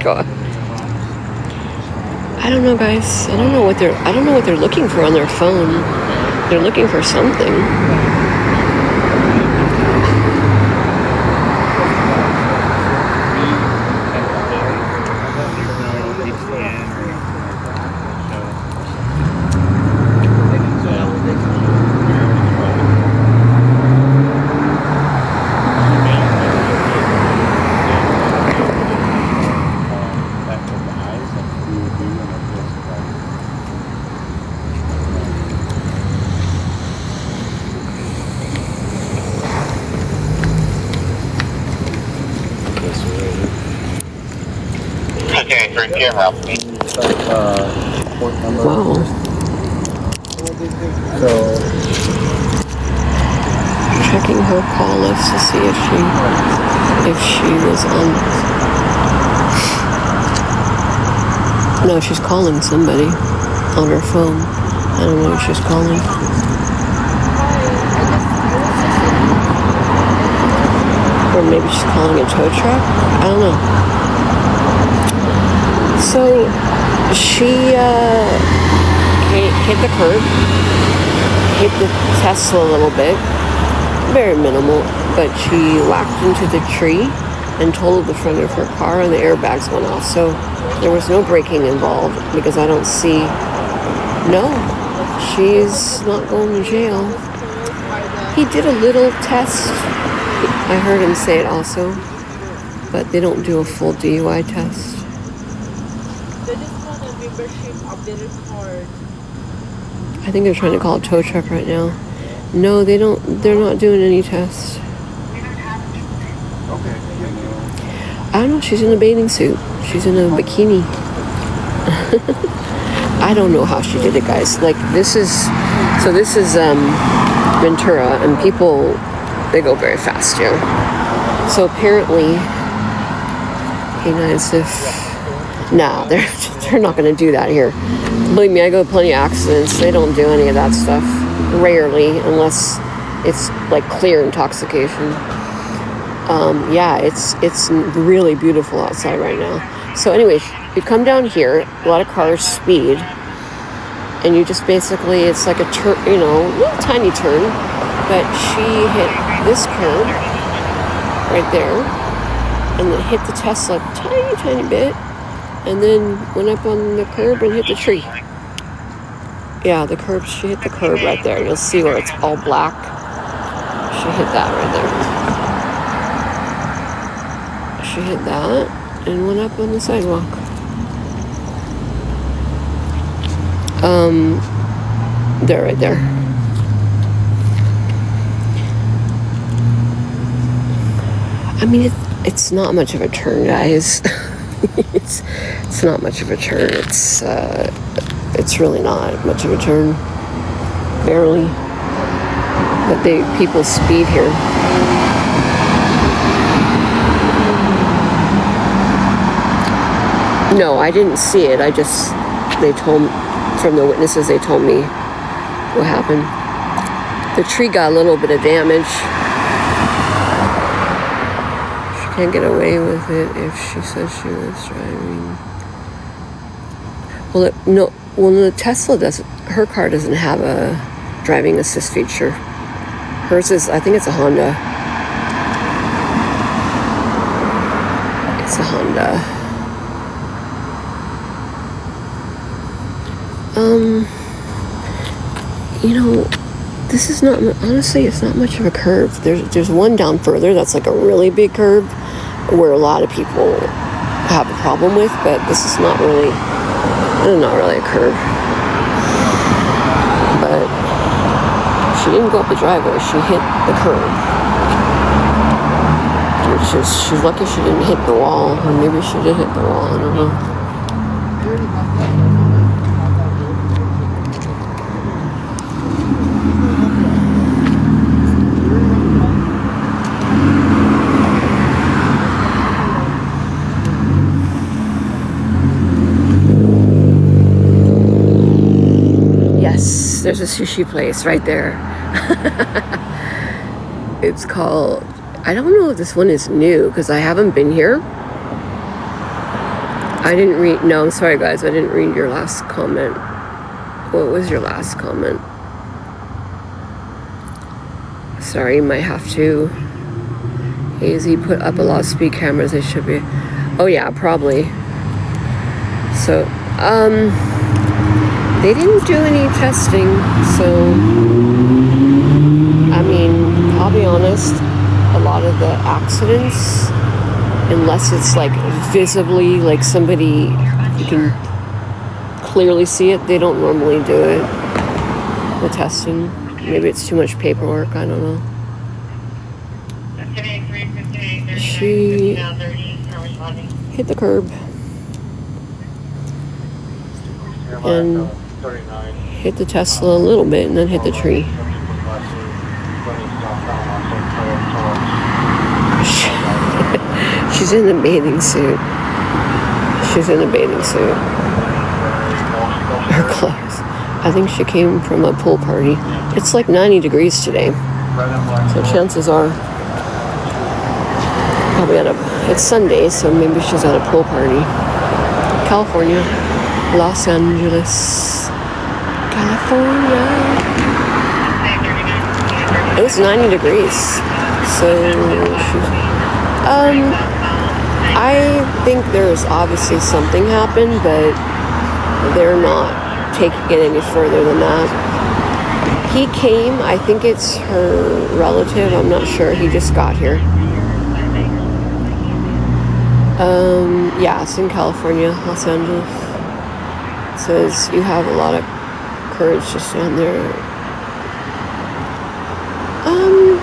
God. I don't know, guys. I don't know what they're looking for on their phone. They're looking for something. Wow. Checking her call list to see if she was on. No, she's calling somebody on her phone. I don't know what she's calling. Or maybe she's calling a tow truck. I don't know. So she hit the curb, hit the Tesla a little bit, very minimal, but she whacked into the tree and totaled the front of her car, and the airbags went off. So there was no braking involved because I don't see. No, she's not going to jail. He did a little test. I heard him say it also, but they don't do a full DUI test. I think they're trying to call a tow truck right now. No, they don't. They're not doing any tests. I don't know. She's in a bathing suit. She's in a bikini. I don't know how she did it, guys. Like this is Ventura, and people, they go very fast, you know. So apparently, nah, they're not going to do that here. Believe me, I go to plenty of accidents. They don't do any of that stuff. Rarely, unless it's like clear intoxication. Yeah, it's really beautiful outside right now. So anyways, you come down here, a lot of cars speed, and you just basically, it's like a turn, you know, little tiny turn, but she hit this curb right there, and then hit the Tesla tiny bit, and then went up on the curb and hit the tree. Yeah, she hit the curb right there. You'll see where it's all black. She hit that right there. She hit that and went up on the sidewalk. There, right there. I mean, it's not much of a turn, guys. It's not much of a turn. It's really not much of a turn. Barely. But people speed here. No, I didn't see it. From the witnesses, they told me what happened. The tree got a little bit of damage. She can't get away with it if she says she was driving. Well, the Tesla doesn't. Her car doesn't have a driving assist feature. Hers is, I think it's a Honda. It's a Honda. You know, this is not, honestly, it's not much of a curve. There's one down further that's like a really big curve where a lot of people have a problem with, but this is not really a curve. But she didn't go up the driveway, she hit the curb. She's lucky she didn't hit the wall, or maybe she did hit the wall, I don't know. There's a sushi place right there. It's called, I don't know if this one is new because I haven't been here. I didn't read. No, I'm sorry, guys. I didn't read your last comment. What was your last comment? Sorry, you might have to. AZ put up a lot of speed cameras. They should be. Oh yeah, probably. So, they didn't do any testing. So, I mean, I'll be honest. A lot of the accidents, unless it's like visibly, like somebody you can clearly see it, they don't normally do it. The testing. Maybe it's too much paperwork. I don't know. She hit the curb and hit the Tesla a little bit and then hit the tree. She's in a bathing suit. She's in a bathing suit. Her clothes. I think she came from a pool party. It's like 90 degrees today. So chances are probably it's Sunday, so maybe she's at a pool party. California. Los Angeles. California. It was 90 degrees. So I think there's obviously something happened, but they're not taking it any further than that. He came, I think it's her relative, I'm not sure, he just got here. Yeah, it's in California, Los Angeles. It says you have a lot of courage to stand there. I don't know.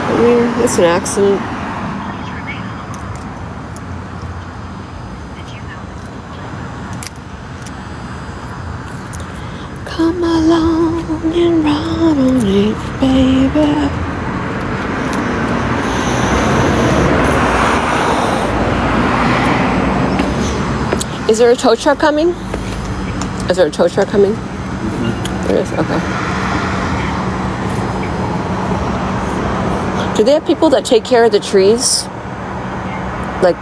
I mean, it's an accident. Come along and ride on it, baby. Is there a tow truck coming? Is there a tow truck coming? Mm-hmm. There is, okay. Do they have people that take care of the trees? Like,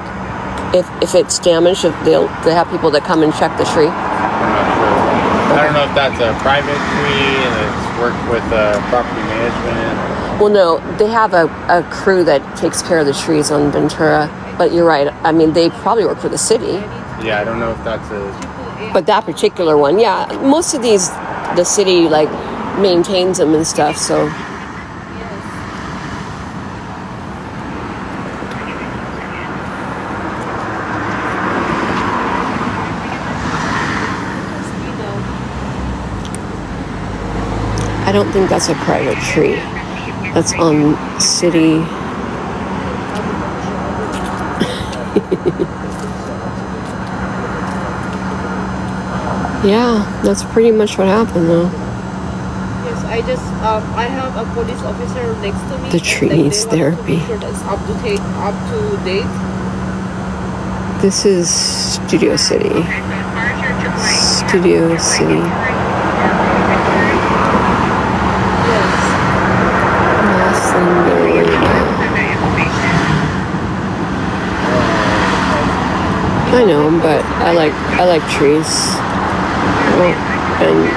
if it's damaged, they have people that come and check the tree? I'm not sure. I don't know if that's a private tree and it's worked with property management. Well, no, they have a crew that takes care of the trees on Ventura. But you're right. I mean, they probably work for the city. Yeah, I don't know if that's a... But that particular one, yeah. Most of these, the city, like, maintains them and stuff, so... I don't think that's a private tree. That's on city... Yeah, that's pretty much what happened, though. Yes, I have a police officer next to me. The tree needs therapy. Sure that's up to date. This is Studio City. Studio City. Yes. Last thing there. I know, but I like trees. And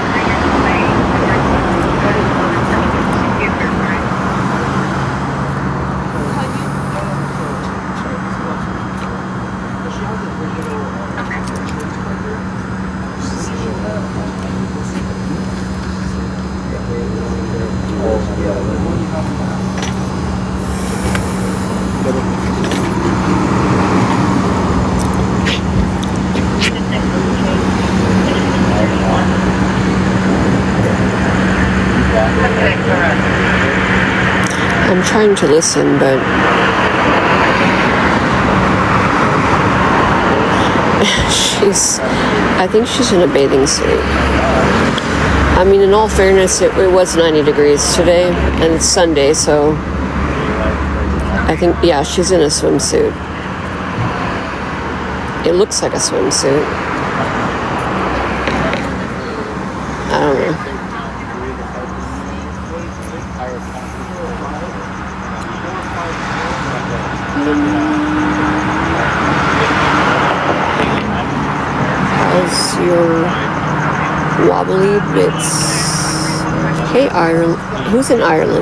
I'm trying to listen, but I think she's in a bathing suit. I mean, in all fairness, it was 90 degrees today, and it's Sunday, so I think, yeah, she's in a swimsuit. It looks like a swimsuit. I don't know. your wobbly bits. Hey, Ireland. Who's in Ireland?